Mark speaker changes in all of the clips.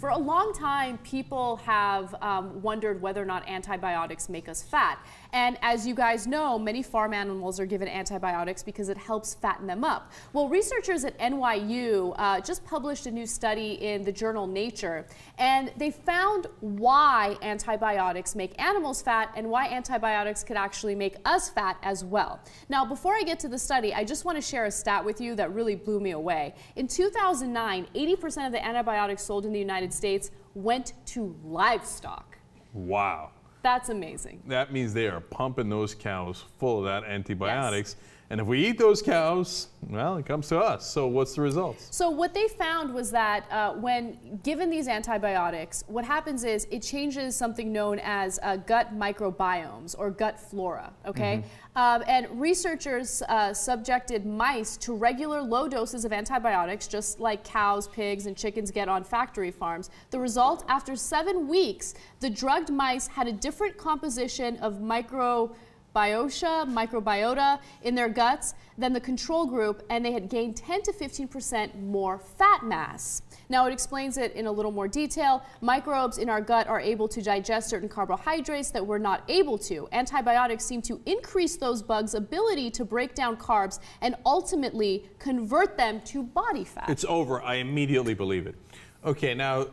Speaker 1: For a long time, people have wondered whether or not antibiotics make us fat. And as you guys know, many farm animals are given antibiotics because it helps fatten them up. Well, researchers at NYU just published a new study in the journal Nature, and they found why antibiotics make animals fat and why antibiotics could actually make us fat as well. Now, before I get to the study, I just want to share a stat with you that really blew me away. In 2009, 80% of the antibiotics sold in the United States went to livestock.
Speaker 2: Wow.
Speaker 1: That's amazing.
Speaker 2: That means they are pumping those cows full of that antibiotics.
Speaker 1: Yes.
Speaker 2: And if we eat those cows, well, it comes to us. So what's the results?
Speaker 1: So what they found was that when given these antibiotics, what happens is it changes something known as gut microbiomes or gut flora, okay? And researchers subjected mice to regular low doses of antibiotics, just like cows, pigs, and chickens get on factory farms. The result, after 7 weeks, the drugged mice had a different composition of microbiota in their guts than the control group, and they had gained 10 to 15% more fat mass. Now, it explains it in a little more detail. Microbes in our gut are able to digest certain carbohydrates that we're not able to. Antibiotics seem to increase those bugs' ability to break down carbs and ultimately convert them to body fat.
Speaker 2: It's over. I immediately believe it. Okay, now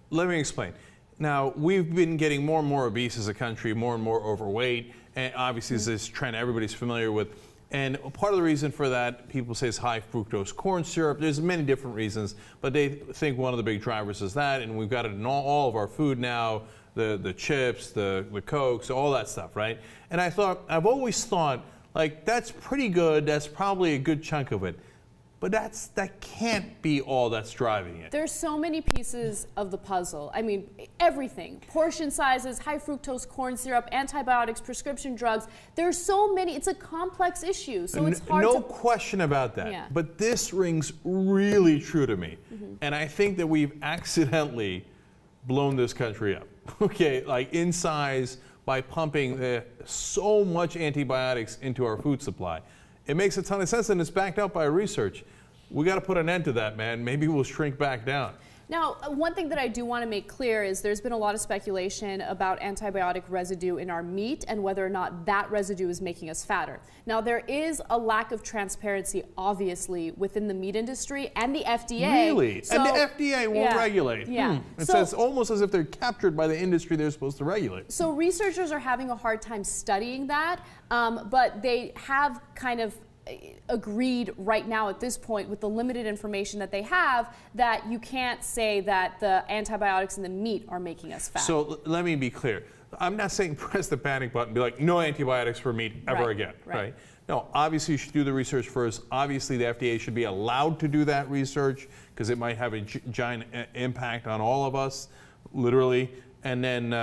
Speaker 2: let me explain. Now, we've been getting more and more obese as a country, more and more overweight, and obviously this is a trend everybody's familiar with. And part of the reason for that, people say, is high fructose corn syrup. There's many different reasons, but they think one of the big drivers is that, and we've got it in all of our food now, the chips, the Cokes, all that stuff, right? And I've always thought, like, that's pretty good, that's probably a good chunk of it. But that can't be all that's driving it.
Speaker 1: There's so many pieces of the puzzle. I mean, everything. Portion sizes, high fructose corn syrup, antibiotics, prescription drugs. There's so many. It's a complex issue, so it's hard
Speaker 2: to...
Speaker 1: No
Speaker 2: question about that.
Speaker 1: Yeah.
Speaker 2: But this rings really true to me. And I think that we've accidentally blown this country up. Okay, like in size by pumping so much antibiotics into our food supply. It makes a ton of sense, and it's backed up by research. We got to put an end to that, man. Maybe we'll shrink back down.
Speaker 1: Now, one thing that I do want to make clear is there's been a lot of speculation about antibiotic residue in our meat and whether or not that residue is making us fatter. Now, there is a lack of transparency, obviously, within the meat industry and the FDA.
Speaker 2: Really?
Speaker 1: So,
Speaker 2: and the FDA won't regulate?
Speaker 1: Yeah.
Speaker 2: It says almost as if they're captured by the industry they're supposed to regulate.
Speaker 1: So researchers are having a hard time studying that, but they have kind of agreed right now at this point with the limited information that they have that you can't say that the antibiotics in the meat are making us fat.
Speaker 2: So let me be clear. I'm not saying press the panic button and be like, no antibiotics for meat ever again, right? No, obviously you should do the research first. Obviously the FDA should be allowed to do that research because it might have a giant impact on all of us, literally. And then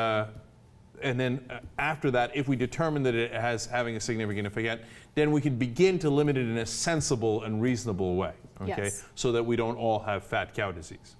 Speaker 2: after that, if we determine that it has having a significant effect, then we can begin to limit it in a sensible and reasonable way, okay?
Speaker 1: Yes.
Speaker 2: So that we don't all have fat cow disease.